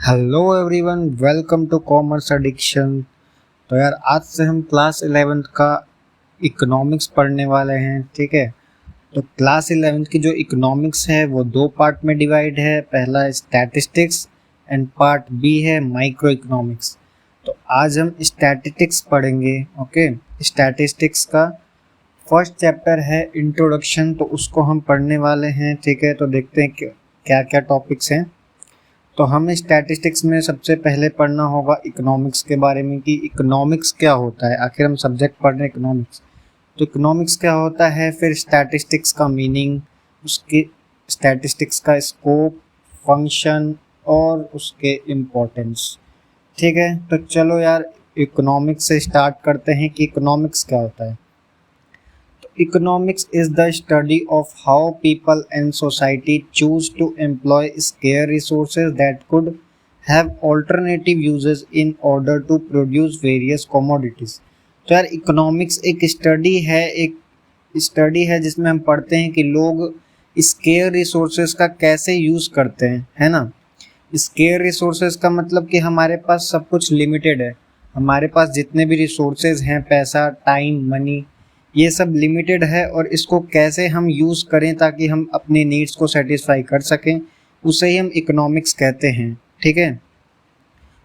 Hello everyone, welcome to commerce addiction. तो यार आज से हम क्लास 11th का इकोनॉमिक्स पढ़ने वाले हैं। ठीक है, तो क्लास 11th की जो इकोनॉमिक्स है वो दो पार्ट में डिवाइड है। पहला स्टैटिस्टिक्स एंड पार्ट बी है माइक्रो इकोनॉमिक्स। तो आज हम स्टैटिस्टिक्स पढ़ेंगे। ओके, स्टैटिस्टिक्स का फर्स्ट चैप्टर है इंट्रोडक्शन, तो उसको हम पढ़ने वाले हैं। ठीक है, तो देखते हैं क्या क्या टॉपिक्स हैं। तो हमें स्टैटिस्टिक्स में सबसे पहले पढ़ना होगा इकोनॉमिक्स के बारे में कि इकोनॉमिक्स क्या होता है। आखिर हम सब्जेक्ट पढ़ रहे हैं इकोनॉमिक्स, तो इकोनॉमिक्स क्या होता है, फिर स्टैटिस्टिक्स का मीनिंग, उसकी स्टैटिस्टिक्स का स्कोप, फंक्शन और उसके इम्पोर्टेंस। ठीक है, तो चलो यार इकोनॉमिक्स से स्टार्ट करते हैं कि इकोनॉमिक्स क्या होता है। Economics is the study of how people and society choose to employ scarce resources that could have alternative uses in order to produce various commodities। तो यार इकोनॉमिक्स एक स्टडी है जिसमें हम पढ़ते हैं कि लोग स्केयर रिसोर्सेज का कैसे यूज़ करते हैं, है ना। स्केयर रिसोर्सेज का मतलब कि हमारे पास सब कुछ लिमिटेड है। हमारे पास जितने भी रिसोर्सेज हैं, पैसा, टाइम, मनी, ये सब लिमिटेड है और इसको कैसे हम यूज़ करें ताकि हम अपने नीड्स को सेटिस्फाई कर सकें, उसे ही हम इकोनॉमिक्स कहते हैं। ठीक है,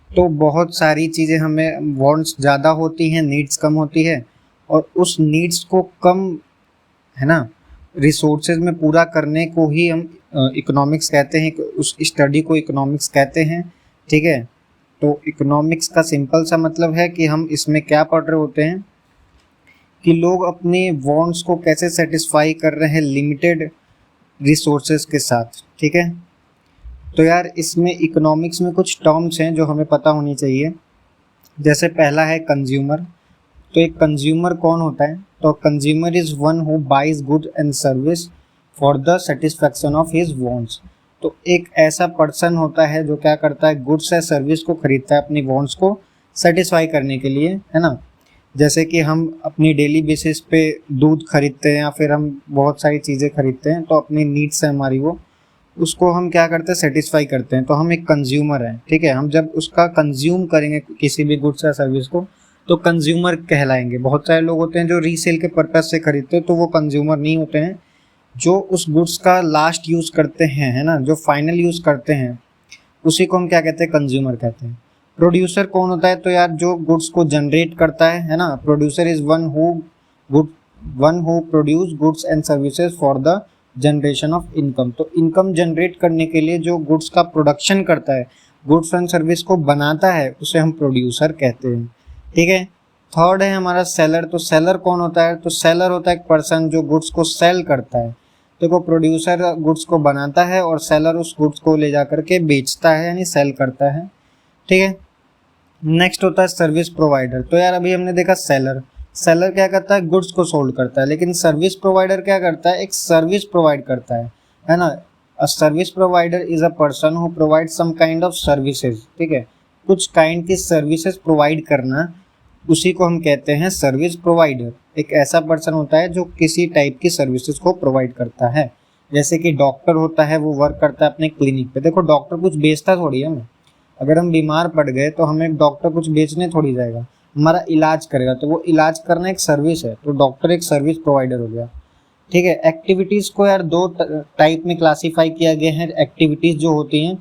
तो बहुत सारी चीज़ें, हमें वांट्स ज़्यादा होती हैं, नीड्स कम होती है, और उस नीड्स को कम, है ना, रिसोर्सेज में पूरा करने को ही हम इकोनॉमिक्स कहते हैं। उस स्टडी को इकोनॉमिक्स कहते हैं। ठीक है, तो इकोनॉमिक्स का सिंपल सा मतलब है कि हम इसमें क्या पढ़ रहे होते हैं कि लोग अपने वांट्स को कैसे सेटिस्फाई कर रहे हैं लिमिटेड रिसोर्सेज के साथ। ठीक है, तो यार इसमें इकोनॉमिक्स में कुछ टर्म्स हैं जो हमें पता होनी चाहिए। जैसे पहला है कंज्यूमर। तो एक कंज्यूमर कौन होता है, तो consumer is one who buys good and service for the satisfaction of his wants. तो एक ऐसा पर्सन होता है जो क्या करता है, गुड्स या सर्विस को खरीदता है अपनी वांट्स को सेटिस्फाई करने के लिए, है ना। जैसे कि हम अपनी डेली बेसिस पे दूध खरीदते हैं या फिर हम बहुत सारी चीज़ें खरीदते हैं, तो अपनी नीड्स है हमारी, वो उसको हम क्या करते हैं, सेटिस्फाई करते हैं। तो हम एक कंज्यूमर हैं। ठीक है, हम जब उसका कंज्यूम करेंगे किसी भी गुड्स या सर्विस को, तो कंज्यूमर कहलाएंगे। बहुत सारे लोग होते हैं जो रीसेल के पर्पज से खरीदते हैं, तो वो कंज्यूमर नहीं होते हैं। जो उस गुड्स का लास्ट यूज़ करते हैं, है ना, जो फाइनल यूज़ करते हैं, उसी को हम क्या कहते हैं, कंज्यूमर कहते हैं। प्रोड्यूसर कौन होता है, तो यार जो गुड्स को जनरेट करता है ना। Producer is one who produce goods and services for the generation of income. तो इनकम जनरेट करने के लिए जो गुड्स का प्रोडक्शन करता है, गुड्स एंड सर्विस को बनाता है, उसे हम प्रोड्यूसर कहते हैं। ठीक है, थर्ड है हमारा सेलर। तो सेलर कौन होता है, तो सेलर होता है एक पर्सन जो गुड्स को सेल करता है। देखो, प्रोड्यूसर गुड्स को बनाता है और सेलर उस गुड्स को ले जा करके बेचता है, यानी सेल करता है। ठीक है, नेक्स्ट होता है सर्विस प्रोवाइडर। तो यार अभी हमने देखा सेलर क्या करता है, गुड्स को सोल्ड करता है, लेकिन सर्विस प्रोवाइडर क्या करता है, एक सर्विस प्रोवाइड करता है ना। A service provider is a person who provide some kind of services. ठीक है, कुछ काइंड की सर्विसेज प्रोवाइड करना, उसी को हम कहते हैं सर्विस प्रोवाइडर। एक ऐसा पर्सन होता है जो किसी टाइप की सर्विसेज को प्रोवाइड करता है। जैसे कि डॉक्टर होता है, वो वर्क करता है अपने क्लिनिक पे। देखो, डॉक्टर कुछ बेचता थोड़ी है हमें। अगर हम बीमार पड़ गए तो हमें डॉक्टर कुछ बेचने थोड़ी जाएगा, हमारा इलाज करेगा। तो वो इलाज करना एक सर्विस है, तो डॉक्टर एक सर्विस प्रोवाइडर हो गया। ठीक है, एक्टिविटीज़ को यार दो टाइप में क्लासीफाई किया गया है। एक्टिविटीज़ जो होती हैं,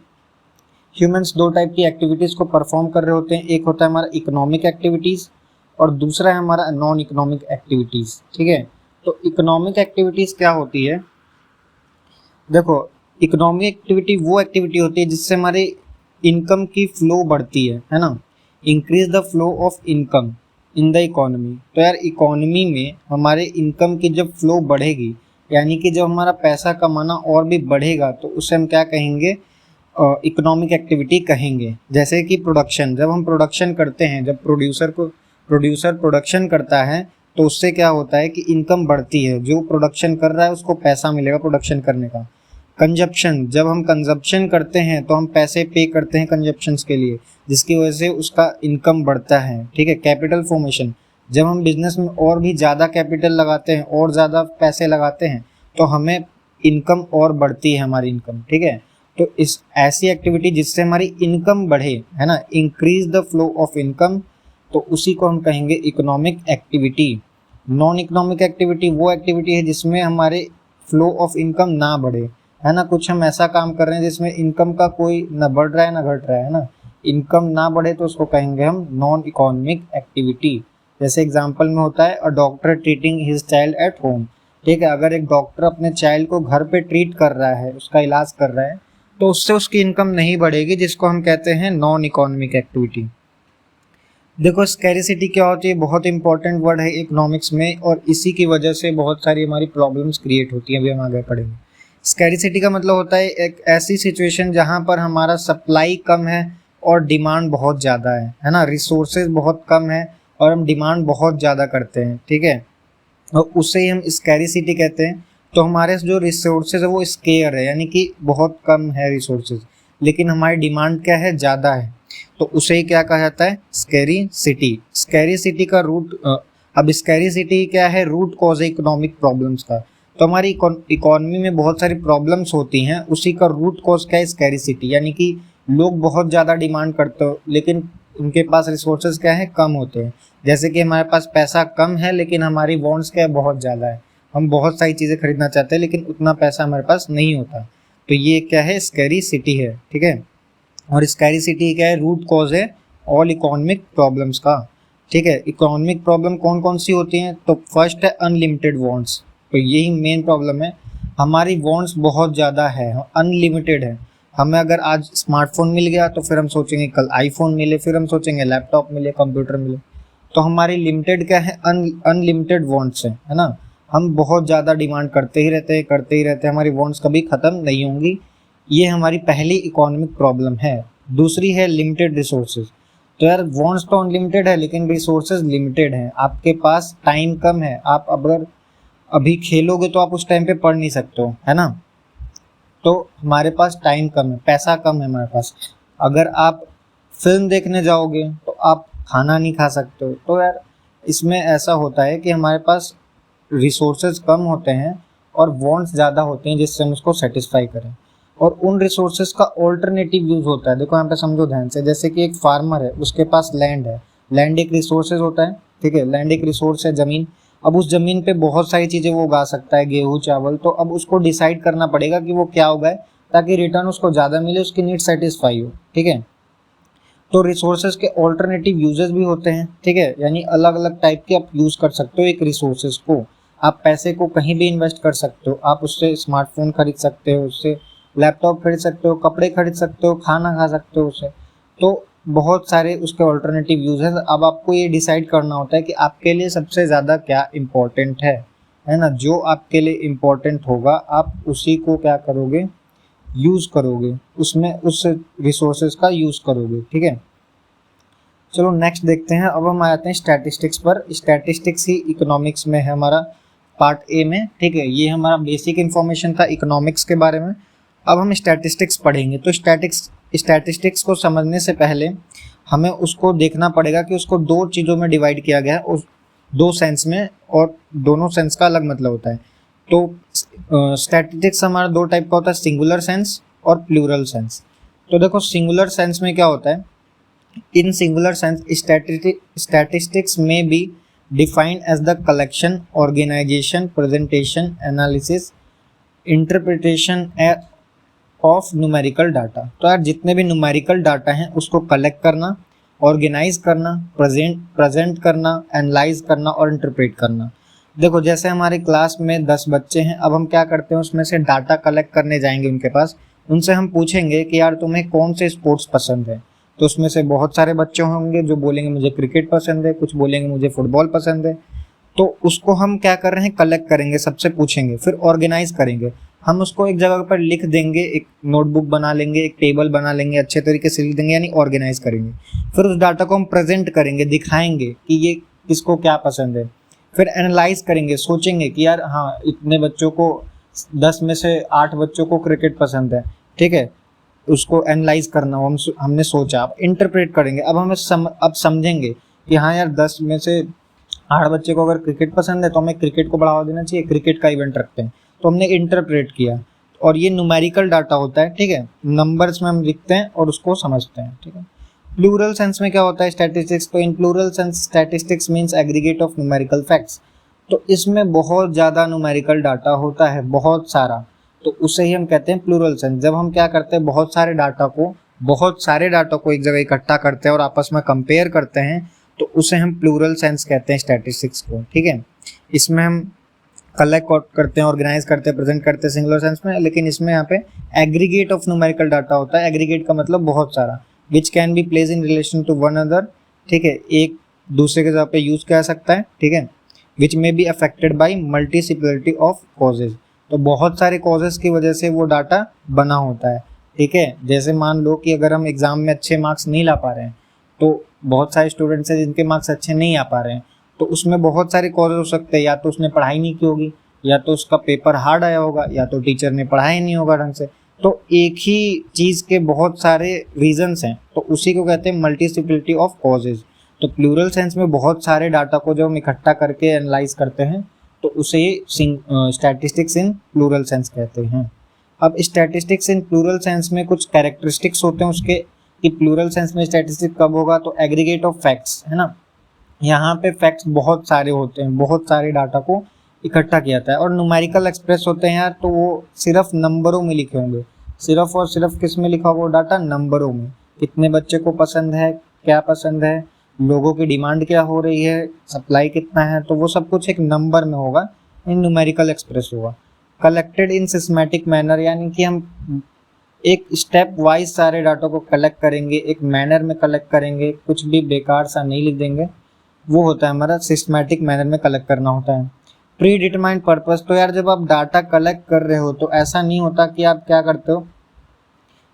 ह्यूमंस दो टाइप की एक्टिविटीज़ को परफॉर्म कर रहे होते हैं। एक होता है हमारा इकोनॉमिक एक्टिविटीज़ और दूसरा है हमारा नॉन इकोनॉमिक एक्टिविटीज़। ठीक है, तो इकोनॉमिक एक्टिविटीज़ क्या होती है, देखो, इकोनॉमिक एक्टिविटी वो एक्टिविटी होती है जिससे हमारे इनकम की फ्लो बढ़ती है ना। Increase the flow of income in the economy. तो यार इकोनॉमी में हमारे इनकम की जब फ्लो बढ़ेगी, यानी कि जब हमारा पैसा कमाना और भी बढ़ेगा, तो उसे हम क्या कहेंगे, इकोनॉमिक एक्टिविटी कहेंगे। जैसे कि प्रोडक्शन, जब हम प्रोडक्शन करते हैं, जब प्रोड्यूसर प्रोडक्शन करता है, तो उससे क्या होता है कि इनकम बढ़ती है। जो प्रोडक्शन कर रहा है उसको पैसा मिलेगा प्रोडक्शन करने का। कंजप्शन, जब हम कंजप्शन करते हैं तो हम पैसे पे करते हैं कंजप्शंस के लिए, जिसकी वजह से उसका इनकम बढ़ता है। ठीक है, कैपिटल फॉर्मेशन, जब हम बिजनेस में और भी ज़्यादा कैपिटल लगाते हैं और ज़्यादा पैसे लगाते हैं, तो हमें इनकम और बढ़ती है, हमारी इनकम। ठीक है, तो इस ऐसी एक्टिविटी जिससे हमारी इनकम बढ़े, है ना, increase the flow of income, तो उसी को हम कहेंगे economic activity. Non economic activity वो एक्टिविटी है जिसमें हमारे फ्लो ऑफ इनकम ना बढ़े, है ना, कुछ हम ऐसा काम कर रहे हैं जिसमें इनकम का कोई ना बढ़ रहा है ना घट रहा है ना, इनकम ना बढ़े, तो उसको कहेंगे हम नॉन इकोनॉमिक एक्टिविटी। जैसे एग्जांपल में होता है a doctor treating his child at home, ठीक है, अगर एक डॉक्टर अपने चाइल्ड को घर पे ट्रीट कर रहा है, उसका इलाज कर रहा है, तो उससे उसकी इनकम नहीं बढ़ेगी, जिसको हम कहते हैं नॉन इकोनॉमिक एक्टिविटी। देखो स्कैरिसिटी क्या होती है, बहुत इंपॉर्टेंट वर्ड है इकोनॉमिक्स में, और इसी की वजह से बहुत सारी हमारी प्रॉब्लम्स क्रिएट होती हैं, अभी हम आगे पढ़ेंगे। स्कैरिसिटी का मतलब होता है एक ऐसी सिचुएशन जहां पर हमारा सप्लाई कम है और डिमांड बहुत ज़्यादा है ना, रिसोर्सेज बहुत कम है और हम डिमांड बहुत ज़्यादा करते हैं, ठीक है, और उससे ही हम स्कैरिसिटी कहते हैं। तो हमारे जो रिसोर्सेज है वो स्केयर है, यानी कि बहुत कम है रिसोर्सेज, लेकिन हमारी डिमांड क्या है, ज़्यादा है, तो उसे ही क्या कहा जाता है, स्कैरिसिटी। स्कैरिसिटी का रूट, अब स्कैरिसिटी क्या है, रूट कॉज है इकोनॉमिक प्रॉब्लम्स का। तो हमारी इकोनॉमी में बहुत सारी प्रॉब्लम्स होती हैं, उसी का रूट कॉज क्या है, स्कैरिसिटी, यानी कि लोग बहुत ज़्यादा डिमांड करते हो लेकिन उनके पास रिसोर्सेज क्या है, कम होते हैं। जैसे कि हमारे पास पैसा कम है लेकिन हमारी वांट्स क्या है, बहुत ज़्यादा है, हम बहुत सारी चीज़ें खरीदना चाहते हैं लेकिन उतना पैसा हमारे पास नहीं होता, तो ये क्या है, स्कैरिसिटी है, ठीक है। और स्कैरिसिटी क्या है, रूट कॉज है ऑल इकोनॉमिक प्रॉब्लम्स का, ठीक है। इकोनॉमिक प्रॉब्लम कौन कौन सी होती हैं, तो फर्स्ट है अनलिमिटेड वांट्स, तो यही मेन प्रॉब्लम है, हमारी वांट्स बहुत ज़्यादा है, अनलिमिटेड है। हमें अगर आज स्मार्टफोन मिल गया तो फिर हम सोचेंगे कल आईफोन मिले, फिर हम सोचेंगे लैपटॉप मिले, कंप्यूटर मिले, तो हमारी लिमिटेड क्या है, अनलिमिटेड वांट्स है ना, हम बहुत ज़्यादा डिमांड करते ही रहते हैं, हमारी वांट्स कभी ख़त्म नहीं होंगी, ये हमारी पहली इकोनॉमिक प्रॉब्लम है। दूसरी है लिमिटेड रिसोर्सेज, तो यार वांट्स तो अनलिमिटेड है लेकिन रिसोर्सेज लिमिटेड हैं, आपके पास टाइम कम है, आप अगर अभी खेलोगे तो आप उस टाइम पे पढ़ नहीं सकते हो, है ना, तो हमारे पास टाइम कम है, पैसा कम है हमारे पास, अगर आप फिल्म देखने जाओगे तो आप खाना नहीं खा सकते हो, तो यार इसमें ऐसा होता है कि हमारे पास रिसोर्सेज कम होते हैं और वांट्स ज़्यादा होते हैं जिससे हम उसको सेटिस्फाई करें, और उन रिसोर्सेज का ऑल्टरनेटिव यूज़ होता है। देखो यहाँ पे समझो ध्यान से, जैसे कि एक फार्मर है, उसके पास लैंड है, लैंड एक रिसोर्सेज होता है, ठीक है, लैंड एक रिसोर्स है, ज़मीन, अब उस ज़मीन पे बहुत सारी चीज़ें वो उगा सकता है, गेहूँ चावल, तो अब उसको डिसाइड करना पड़ेगा कि वो क्या उगाए ताकि रिटर्न उसको ज़्यादा मिले, उसकी नीड सेटिस्फाई हो, ठीक है। तो रिसोर्सेज के ऑल्टरनेटिव यूजेस भी होते हैं, ठीक है, यानी अलग अलग टाइप के आप यूज़ कर सकते हो एक रिसोर्सेज को, आप पैसे को कहीं भी इन्वेस्ट कर सकते हो, आप उससे स्मार्टफोन खरीद सकते हो, उससे लैपटॉप खरीद सकते हो, कपड़े खरीद सकते हो, खाना खा सकते हो उससे, तो बहुत सारे उसके ऑल्टरनेटिव यूज हैं। अब आपको ये डिसाइड करना होता है कि आपके लिए सबसे ज़्यादा क्या इम्पोर्टेंट है ना, जो आपके लिए इम्पोर्टेंट होगा आप उसी को क्या करोगे, यूज़ करोगे, उसमें उस रिसोर्सेज का यूज़ करोगे, ठीक है। चलो नेक्स्ट देखते हैं, अब हम आते हैं स्टैटिस्टिक्स पर। स्टैटिस्टिक्स ही इकोनॉमिक्स में है हमारा पार्ट ए में, ठीक है, ये हमारा बेसिक इन्फॉर्मेशन था इकोनॉमिक्स के बारे में। अब हम स्टैटिस्टिक्स पढ़ेंगे, तो स्टैटिस्टिक्स को समझने से पहले हमें उसको देखना पड़ेगा कि उसको दो चीज़ों में डिवाइड किया गया है, उस दो सेंस में, और दोनों सेंस का अलग मतलब होता है। तो स्टैटिस्टिक्स हमारा दो टाइप का होता है, सिंगुलर सेंस और प्लूरल सेंस। तो देखो सिंगुलर सेंस में क्या होता है, इन सिंगुलर सेंस स्टैटिस्टिक्स में be defined as the collection, organisation, presentation, analysis, interpretation of numerical data. तो यार जितने भी न्यूमेरिकल डाटा हैं उसको कलेक्ट करना, ऑर्गेनाइज करना, प्रेजेंट करना, एनालाइज करना और इंटरप्रेट करना। देखो जैसे हमारे क्लास में 10 बच्चे हैं, अब हम क्या करते हैं, उसमें से डाटा कलेक्ट करने जाएंगे उनके पास, उनसे हम पूछेंगे कि यार तुम्हें कौन से स्पोर्ट्स पसंद है, तो उसमें से बहुत सारे बच्चे होंगे जो बोलेंगे मुझे क्रिकेट पसंद है, कुछ बोलेंगे मुझे फुटबॉल पसंद है, तो उसको हम क्या कर रहे हैं, कलेक्ट करेंगे, सबसे पूछेंगे, फिर ऑर्गेनाइज करेंगे, हम उसको एक जगह पर लिख देंगे, एक नोटबुक बना लेंगे, एक टेबल बना लेंगे, अच्छे तरीके से लिख देंगे, यानी ऑर्गेनाइज करेंगे। फिर उस डाटा को हम प्रेजेंट करेंगे, दिखाएंगे कि ये किसको क्या पसंद है। फिर एनालाइज करेंगे, सोचेंगे कि यार हाँ इतने बच्चों को 10 में से 8 बच्चों को क्रिकेट पसंद है, ठीक है, उसको एनालाइज करना हमने सोचा। अब इंटरप्रेट करेंगे, अब हमें अब समझेंगे कि हाँ यार 10 में से 8 बच्चे को अगर क्रिकेट पसंद है तो हमें क्रिकेट को बढ़ावा देना चाहिए, क्रिकेट का इवेंट रखते हैं, तो हमने इंटरप्रेट किया। और ये न्यूमेरिकल डाटा होता है, ठीक है, नंबर्स में हम लिखते हैं और उसको समझते हैं, ठीक है। प्लूरल सेंस में क्या होता है स्टैटिस्टिक्स, तो in plural sense statistics means aggregate of numerical facts, तो इसमें बहुत ज़्यादा न्यूमेरिकल डाटा होता है, बहुत सारा, तो उसे ही हम कहते हैं प्लूरल सेंस। जब हम क्या करते हैं बहुत सारे डाटा को एक जगह इकट्ठा करते हैं और आपस में कंपेयर करते हैं, तो उसे हम प्लूरल सेंस कहते हैं स्टैटिस्टिक्स को, ठीक है। इसमें हम कलेक्ट करते हैं, ऑर्गेनाइज करते हैं, प्रेजेंट करते हैं सिंगुलर सेंस में, लेकिन इसमें यहाँ पे एग्रीगेट ऑफ न्यूमेरिकल डाटा होता है। एग्रीगेट का मतलब बहुत सारा, which can be place in relation to one other, ठीक है, एक दूसरे के जगह पे यूज किया सकता है, ठीक है। Which may be affected by multiplicity of causes, तो बहुत सारे कॉजेज की वजह से वो डाटा बना होता है, ठीक है। जैसे मान लो कि अगर हम एग्जाम में अच्छे मार्क्स नहीं ला पा रहे हैं, तो बहुत सारे स्टूडेंट्स हैं जिनके मार्क्स अच्छे नहीं आ पा रहे हैं, तो उसमें बहुत सारे कॉजेज हो सकते हैं, या तो उसने पढ़ाई नहीं की होगी, या तो उसका पेपर हार्ड आया होगा, या तो टीचर ने पढ़ाया नहीं होगा ढंग से, तो एक ही चीज़ के बहुत सारे रीजंस हैं, तो उसी को कहते हैं मल्टीसिपलिटी ऑफ कॉजेज। तो प्लूरल सेंस में बहुत सारे डाटा को जब हम इकट्ठा करके एनालाइज करते हैं, तो उसे स्टैटिस्टिक्स इन प्लूरल सेंस कहते हैं। अब स्टैटिस्टिक्स इन प्लूरल सेंस में कुछ कैरेक्टरिस्टिक्स होते हैं उसके, कि प्लूरल सेंस में स्टैटिस्टिक्स कब होगा, तो एग्रीगेट ऑफ फैक्ट्स, है ना, यहाँ पे फैक्ट्स बहुत सारे होते हैं, बहुत सारे डाटा को इकट्ठा किया जाता है। और न्यूमेरिकल एक्सप्रेस होते हैं यार, तो वो सिर्फ नंबरों में लिखे होंगे, सिर्फ और सिर्फ किस में लिखा हुआ डाटा, नंबरों में। कितने बच्चे को पसंद है, क्या पसंद है, लोगों की डिमांड क्या हो रही है, सप्लाई कितना है, तो वो सब कुछ एक नंबर में होगा, इन न्यूमेरिकल एक्सप्रेस होगा। कलेक्टेड इन सिस्टमैटिक मैनर, यानी कि हम एक स्टेप वाइज सारे डाटा को कलेक्ट करेंगे, एक मैनर में कलेक्ट करेंगे, कुछ भी बेकार सा नहीं लिख देंगे, वो होता है हमारा सिस्टमैटिक मैनर में कलेक्ट करना होता है। प्री डिटरमाइंड पर्पस, तो यार जब आप डाटा कलेक्ट कर रहे हो तो ऐसा नहीं होता कि आप क्या करते हो,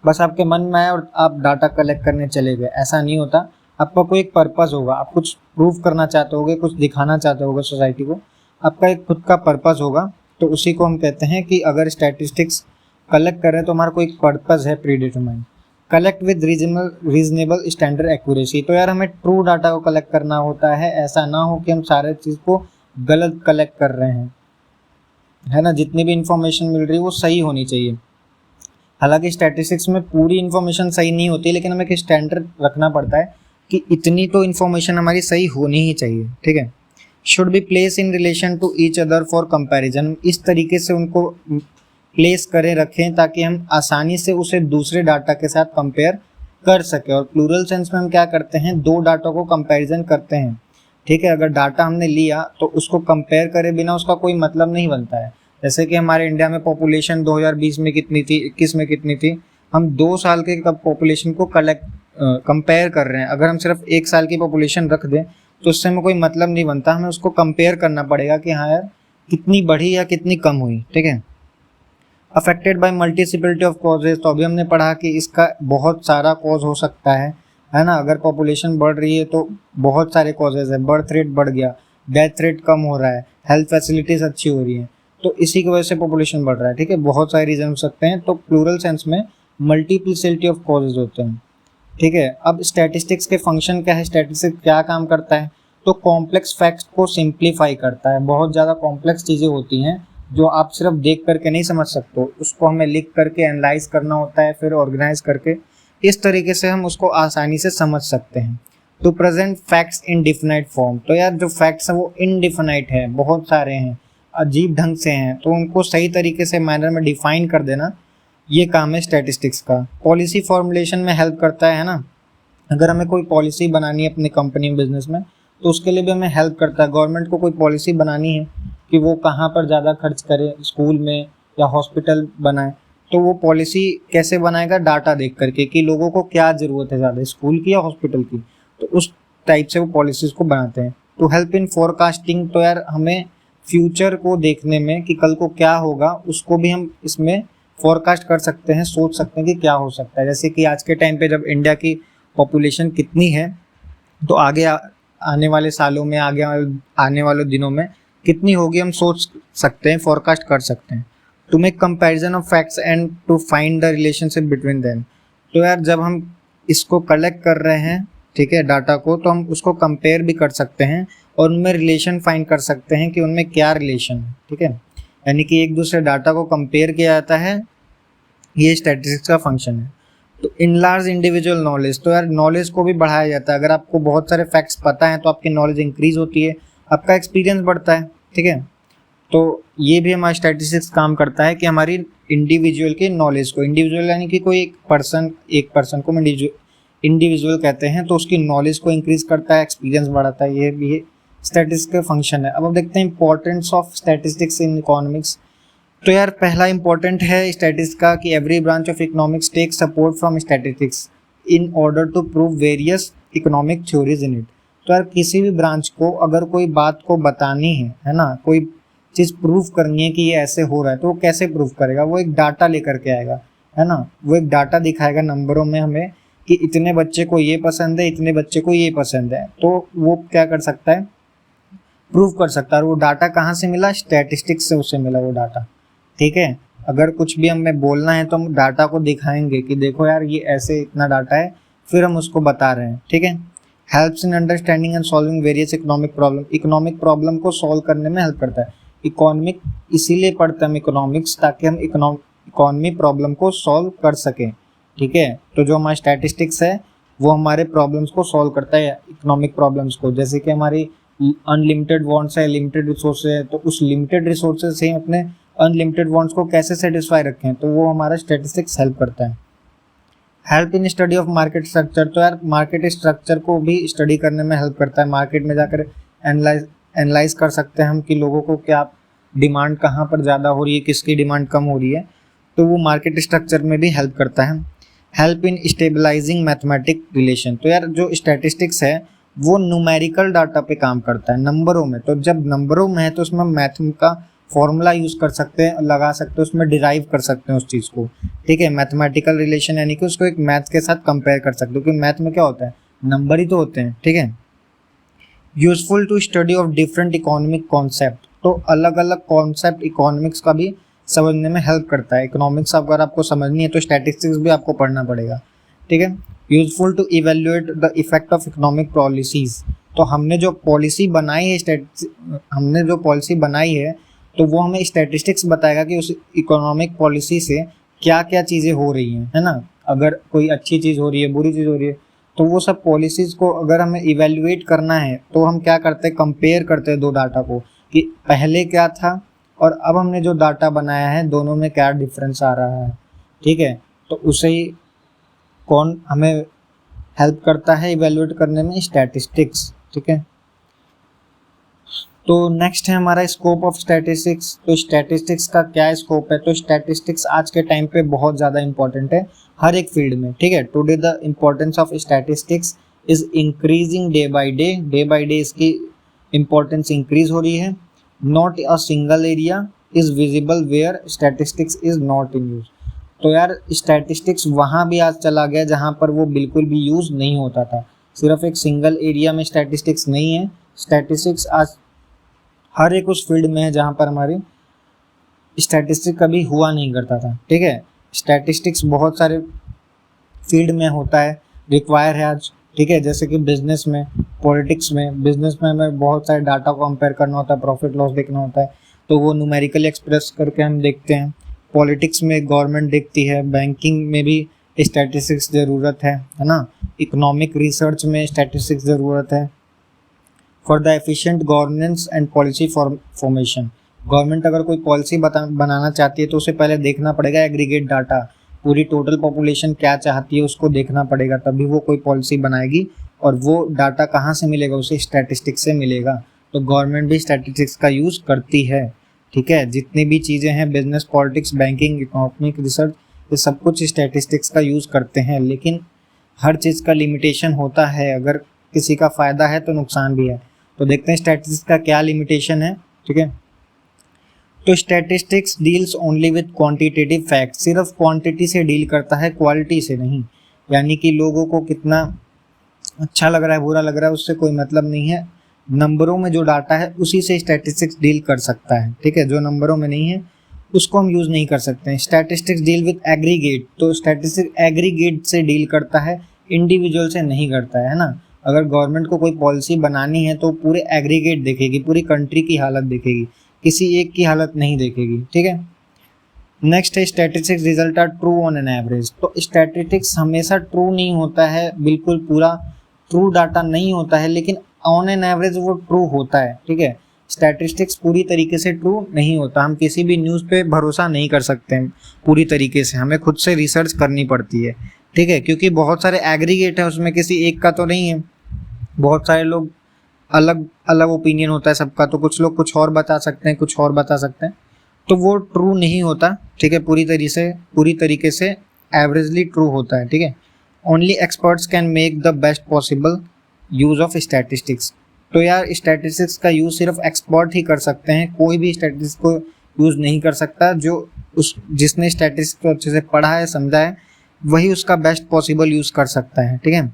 बस आपके मन में आया और आप डाटा कलेक्ट करने चले गए, ऐसा नहीं होता। आपका कोई एक पर्पस होगा, आप कुछ प्रूव करना चाहते होगे, कुछ दिखाना चाहते होगे सोसाइटी को, आपका एक खुद का पर्पस होगा, तो उसी को हम कहते हैं कि अगर स्टैटिस्टिक्स कलेक्ट करें तो हमारा कोई पर्पस है pre determined. Collect with reasonable standard accuracy, तो यार हमें ट्रू डाटा को कलेक्ट करना होता है, ऐसा ना हो कि हम सारे चीज़ को गलत कलेक्ट कर रहे हैं, है ना। जितनी भी इंफॉर्मेशन मिल रही है वो सही होनी चाहिए। हालांकि स्टैटिस्टिक्स में पूरी इंफॉर्मेशन सही नहीं होती, लेकिन हमें एक स्टैंडर्ड रखना पड़ता है कि इतनी तो इंफॉर्मेशन हमारी सही होनी ही चाहिए, ठीक है। Should be place in relation to each other for comparison, इस तरीके से उनको प्लेस करें, रखें, ताकि हम आसानी से उसे दूसरे डाटा के साथ कंपेयर कर सकें। और प्लूरल सेंस में हम क्या करते हैं, दो डाटा को कंपैरिजन करते हैं, ठीक है। अगर डाटा हमने लिया तो उसको कंपेयर करे बिना उसका कोई मतलब नहीं बनता है। जैसे कि हमारे इंडिया में पॉपुलेशन 2020 में कितनी थी, 21 में कितनी थी, हम 2 साल के पॉपुलेशन को कंपेयर कर रहे हैं। अगर हम सिर्फ 1 साल की पॉपुलेशन रख दें तो उससे हमें कोई मतलब नहीं बनता, हमें उसको कंपेयर करना पड़ेगा कि हाँ यार कितनी बढ़ी या कितनी कम हुई, ठीक है। अफेक्टेड बाय मल्टीसिपलिटी ऑफ कॉजेज, तो अभी हमने पढ़ा कि इसका बहुत सारा कॉज हो सकता है ना। अगर पॉपुलेशन बढ़ रही है तो बहुत सारे कॉजेज है, बर्थ रेट बढ़ गया, डेथ रेट कम हो रहा है, हेल्थ फैसिलिटीज़ अच्छी हो रही हैं, तो इसी की वजह से पॉपुलेशन बढ़ रहा है, ठीक है। बहुत सारे रीजन हो सकते हैं, तो प्लूरल सेंस में मल्टीप्लिसिटी ऑफ कॉजेज होते हैं, ठीक है। अब स्टैटिस्टिक्स के फंक्शन क्या है, स्टैटिस्टिक्स क्या काम करता है, तो कॉम्प्लेक्स फैक्ट्स को सिंप्लीफाई करता है। बहुत ज़्यादा कॉम्प्लेक्स चीज़ें होती हैं जो आप सिर्फ देख करके नहीं समझ सकते, उसको हमें लिख करके एनालाइज करना होता है, फिर ऑर्गेनाइज करके, इस तरीके से हम उसको आसानी से समझ सकते हैं। To present facts in definite form, तो यार जो फैक्ट्स हैं वो इनडिफिनाइट है, बहुत सारे हैं, अजीब ढंग से हैं, तो उनको सही तरीके से मैनर में डिफाइन कर देना, ये काम है स्टैटिस्टिक्स का। पॉलिसी फॉर्मुलेशन में हेल्प करता है ना, अगर हमें कोई पॉलिसी बनानी है अपनी कंपनी बिजनेस में, तो उसके लिए भी हमें हेल्प करता है। गवर्नमेंट को कोई पॉलिसी बनानी है कि वो कहाँ पर ज़्यादा खर्च करे, स्कूल में या हॉस्पिटल बनाए, तो वो पॉलिसी कैसे बनाएगा, डाटा देख करके कि लोगों को क्या ज़रूरत है ज़्यादा, स्कूल की या हॉस्पिटल की, तो उस टाइप से वो पॉलिसीज़ को बनाते हैं। टू हेल्प इन फोरकास्टिंग, तो यार हमें फ्यूचर को देखने में कि कल को क्या होगा, उसको भी हम इसमें फोरकास्ट कर सकते हैं, सोच सकते हैं कि क्या हो सकता है। जैसे कि आज के टाइम पे जब इंडिया की पॉपुलेशन कितनी है, तो आगे आने वाले सालों में, आगे आने वाले दिनों में कितनी होगी, हम सोच सकते हैं, फोरकास्ट कर सकते हैं। To make comparison of facts and to find the relationship between them, तो यार जब हम इसको कलेक्ट कर रहे हैं, ठीक है, डाटा को, तो हम उसको कंपेयर भी कर सकते हैं और उनमें रिलेशन फाइंड कर सकते हैं कि उनमें क्या रिलेशन है, ठीक है। यानी कि एक दूसरे डाटा को कंपेयर किया जाता है ये स्टैटिस्टिक्स का फंक्शन है। तो इनलार्ज इंडिविजुअल नॉलेज, तो यार नॉलेज को भी बढ़ाया जाता है। अगर आपको बहुत सारे फैक्ट्स पता है तो आपकी नॉलेज इंक्रीज होती है, आपका एक्सपीरियंस बढ़ता है, ठीक है। तो ये भी हमारा स्टैटिस्टिक्स काम करता है कि हमारी इंडिविजुअल के नॉलेज को, इंडिविजुअल यानी कि कोई एक पर्सन को इंडिविजुअल कहते हैं, तो उसकी नॉलेज को इंक्रीज करता है, एक्सपीरियंस बढ़ाता है। ये भी स्टैटिस्टिक्स का फंक्शन है। अब देखते हैं importance of statistics in economics. तो यार पहला इंपॉर्टेंट है स्टैटिस्टिक्स का कि every branch of economics take support from statistics in order to prove various economic theories in it. तो यार किसी भी ब्रांच को अगर कोई बात को बतानी है ना, कोई चीज़ प्रूव करनी है कि ये ऐसे हो रहा है, तो वो कैसे प्रूव करेगा? वो एक डाटा लेकर के आएगा, है ना। वो एक डाटा दिखाएगा नंबरों में हमें कि इतने बच्चे को ये पसंद है, इतने बच्चे को ये पसंद है। तो वो क्या कर सकता है? प्रूव कर सकता है। और वो डाटा कहाँ से मिला? स्टैटिस्टिक्स से उसे मिला वो डाटा, ठीक है। अगर कुछ भी हमें बोलना है तो हम डाटा को दिखाएंगे कि देखो यार ये ऐसे इतना डाटा है, फिर हम उसको बता रहे हैं, ठीक है। Helps in understanding and solving various economic problem, economic problem को सॉल्व करने में हेल्प करता है। इकोनॉमिक इसीलिए पढ़ते हैं हम इकोनॉमिक्स, ताकि हम इकोनॉमी प्रॉब्लम को सॉल्व कर सकें, ठीक है। तो जो हमारा स्टैटिस्टिक्स है वो हमारे प्रॉब्लम्स को सॉल्व करता है, इकोनॉमिक प्रॉब्लम्स को। जैसे कि हमारी अनलिमिटेड वांट्स है, लिमिटेड रिसोर्सेज है, तो उस लिमिटेड रिसोर्सेज से हम अपने अनलिमिटेड वांट्स को कैसे सेटिस्फाई रखें, तो वो हमारा स्टैटिस्टिक्स हेल्प करता है। Help in study of market structure, तो यार मार्केट स्ट्रक्चर को भी स्टडी करने में हेल्प करता है। मार्केट में जाकर एनालाइज कर सकते हैं हम कि लोगों को क्या डिमांड कहाँ पर ज़्यादा हो रही है, किसकी डिमांड कम हो रही है, तो वो मार्केट स्ट्रक्चर में भी हेल्प करता है। Help in stabilising mathematic relation, तो यार जो स्टैटिस्टिक्स है वो न्यूमेरिकल डाटा पे काम करता है, नंबरों में। तो जब नंबरों में है तो उसमें मैथ का फॉर्मूला यूज़ कर सकते हैं, लगा सकते हैं, उसमें डिराइव कर सकते हैं उस चीज़ को, ठीक है। मैथमेटिकल रिलेशन यानी कि उसको एक मैथ के साथ कंपेयर कर सकते हो, क्योंकि मैथ में क्या होता है? नंबर ही तो होते हैं, ठीक है। Useful to study of different economic concept, तो अलग अलग कॉन्सेप्ट इकोनॉमिक्स का भी समझने में हेल्प करता है। इकोनॉमिक्स अगर आपको समझनी है तो स्टैटिस्टिक्स भी आपको पढ़ना पड़ेगा, ठीक है। Useful to evaluate the effect of economic policies, तो हमने जो पॉलिसी बनाई है तो वो हमें स्टैटिस्टिक्स बताएगा कि उस इकोनॉमिक पॉलिसी से क्या क्या चीज़ें हो रही हैं, है ना। अगर कोई अच्छी चीज़ हो रही है, बुरी चीज़ हो रही है, तो वो सब पॉलिसीज़ को अगर हमें इवेल्युएट करना है तो हम क्या करते हैं? कंपेयर करते हैं दो डाटा को कि पहले क्या था और अब हमने जो डाटा बनाया है दोनों में क्या डिफरेंस आ रहा है, ठीक है। तो उसे ही कौन हमें हेल्प करता है इवेल्युएट करने में? स्टैटिस्टिक्स, ठीक है। तो नेक्स्ट है हमारा स्कोप ऑफ स्टैटिस्टिक्स। तो स्टैटिस्टिक्स का क्या स्कोप है? तो स्टैटिस्टिक्स आज के टाइम पे बहुत ज़्यादा इंपॉर्टेंट है हर एक फील्ड में, ठीक है। Today the importance of statistics is increasing day by day इसकी इम्पोर्टेंस इंक्रीज हो रही है। Not a single area is visible where statistics is not in use, तो यार स्टैटिस्टिक्स वहाँ भी आज चला गया जहाँ पर वो बिल्कुल भी यूज़ नहीं होता था। सिर्फ एक सिंगल एरिया में स्टैटिस्टिक्स नहीं है, स्टैटिस्टिक्स आज हर एक उस फील्ड में है जहाँ पर हमारी स्टैटिस्टिक्स कभी हुआ नहीं करता था, ठीक है। स्टैटिस्टिक्स बहुत सारे फील्ड में होता है, रिक्वायर है आज, ठीक है। जैसे कि बिजनेस में, पॉलिटिक्स में, बिजनेस में हमें बहुत सारे डाटा को कंपेयर करना होता है, प्रॉफिट लॉस देखना होता है, तो वो न्यूमेरिकली एक्सप्रेस करके हम देखते हैं। पॉलिटिक्स में गवर्नमेंट देखती है, बैंकिंग में भी स्टैटिस्टिक्स ज़रूरत है ना। इकोनॉमिक रिसर्च में स्टैटिस्टिक्स ज़रूरत है। For the efficient governance and policy formation, government अगर कोई पॉलिसी बनाना चाहती है तो उसे पहले देखना पड़ेगा एग्रीगेट डाटा, पूरी टोटल पॉपुलेशन क्या चाहती है उसको देखना पड़ेगा, तभी वो कोई पॉलिसी बनाएगी। और वो डाटा कहाँ से मिलेगा? उसे स्टैटिस्टिक्स से मिलेगा। तो गवर्नमेंट भी स्टैटिस्टिक्स का यूज़ करती है, ठीक है। जितनी भी चीज़ें हैं, business, politics, banking, economic research, ये सब कुछ स्टैटिस्टिक्स का यूज़ करते हैं। लेकिन हर चीज़ का लिमिटेशन होता है, अगर किसी का फ़ायदा है तो नुकसान भी है। तो देखते हैं स्टैटिस्टिक्स का क्या लिमिटेशन है, ठीक है। तो statistics deals only with quantitative fact, सिर्फ क्वांटिटी से डील करता है, क्वालिटी से नहीं। यानी कि लोगों को कितना अच्छा लग रहा है, बुरा लग रहा है, उससे कोई मतलब नहीं है। नंबरों में जो डाटा है उसी से स्टैटिस्टिक्स डील कर सकता है, ठीक है। जो नंबरों में नहीं है उसको हम यूज़ नहीं कर सकते हैं। स्टैटिस्टिक्स डील विद एग्रीगेट, तो स्टैटिस्टिक्स एग्रीगेट से डील करता है, इंडिविजुअल से नहीं करता है ना। अगर गवर्नमेंट को कोई पॉलिसी बनानी है तो पूरे एग्रीगेट देखेगी, पूरी कंट्री की हालत देखेगी, किसी एक की हालत नहीं देखेगी, ठीक है। नेक्स्ट है statistics result are true on an average. तो स्टैटिस्टिक्स हमेशा ट्रू नहीं होता है, बिल्कुल पूरा ट्रू डाटा नहीं होता है, लेकिन ऑन एन एवरेज वो ट्रू होता है। ठीक है, स्टैटिस्टिक्स पूरी तरीके से ट्रू नहीं होता, हम किसी भी न्यूज़ पे भरोसा नहीं कर सकते हैं पूरी तरीके से, हमें खुद से रिसर्च करनी पड़ती है। ठीक है, क्योंकि बहुत सारे एग्रीगेट है, उसमें किसी एक का तो नहीं है, बहुत सारे लोग अलग अलग ओपिनियन होता है सबका, तो कुछ लोग कुछ और बता सकते हैं, कुछ और बता सकते हैं, तो वो ट्रू नहीं होता। ठीक है, पूरी तरीके से एवरेजली ट्रू होता है। ठीक है, only experts can make the best possible use of statistics. तो यार स्टैटिस्टिक्स का यूज़ सिर्फ एक्सपर्ट ही कर सकते हैं, कोई भी स्टैटिस्टिक्स को यूज़ नहीं कर सकता। जिसने स्टैटिस्टिक्स को अच्छे से पढ़ा है, समझा है, वही उसका बेस्ट पॉसिबल यूज़ कर सकता है। ठीक है,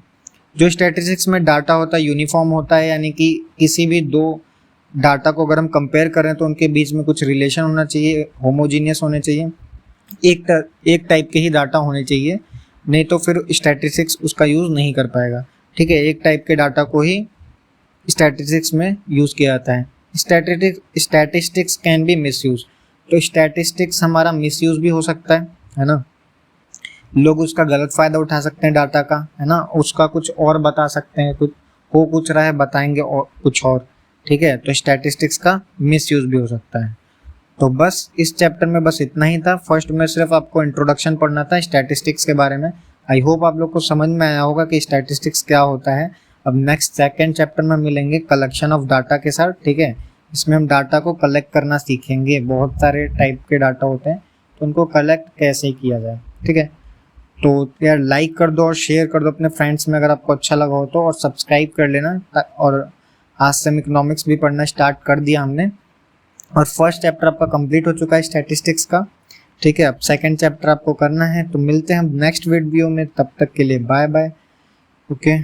जो स्टैटिस्टिक्स में डाटा होता है यूनिफॉर्म होता है, यानी कि किसी भी दो डाटा को अगर हम कंपेयर करें तो उनके बीच में कुछ रिलेशन होना चाहिए, होमोजीनियस होने चाहिए, एक टाइप के ही डाटा होने चाहिए, नहीं तो फिर स्टैटिस्टिक्स उसका यूज़ नहीं कर पाएगा। ठीक है, एक टाइप के डाटा को ही स्टैटिस्टिक्स में यूज़ किया जाता है। Statistics can be misuse. तो स्टैटिस्टिक्स हमारा मिसयूज भी हो सकता है ना, लोग उसका गलत फ़ायदा उठा सकते हैं डाटा का, है ना, उसका कुछ और बता सकते हैं, कुछ रहा है बताएंगे और कुछ और। ठीक है, तो स्टैटिस्टिक्स का मिसयूज भी हो सकता है। तो बस इस चैप्टर में बस इतना ही था। फर्स्ट में सिर्फ आपको इंट्रोडक्शन पढ़ना था स्टैटिस्टिक्स के बारे में। आई होप आप लोग को समझ में आया होगा कि स्टैटिस्टिक्स क्या होता है। अब नेक्स्ट सेकंड चैप्टर में मिलेंगे कलेक्शन ऑफ डाटा के साथ। ठीक है, इसमें हम डाटा को कलेक्ट करना सीखेंगे। बहुत सारे टाइप के डाटा होते हैं, तो उनको कलेक्ट कैसे किया जाए। ठीक है, तो यार लाइक कर दो और शेयर कर दो अपने फ्रेंड्स में अगर आपको अच्छा लगा हो तो, और सब्सक्राइब कर लेना। और आज से हम इकोनॉमिक्स भी पढ़ना स्टार्ट कर दिया हमने, और फर्स्ट चैप्टर आपका कंप्लीट हो चुका है स्टैटिस्टिक्स का। ठीक है, अब सेकंड चैप्टर आपको करना है। तो मिलते हैं हम नेक्स्ट वीडियो में, तब तक के लिए बाय बाय। ओके।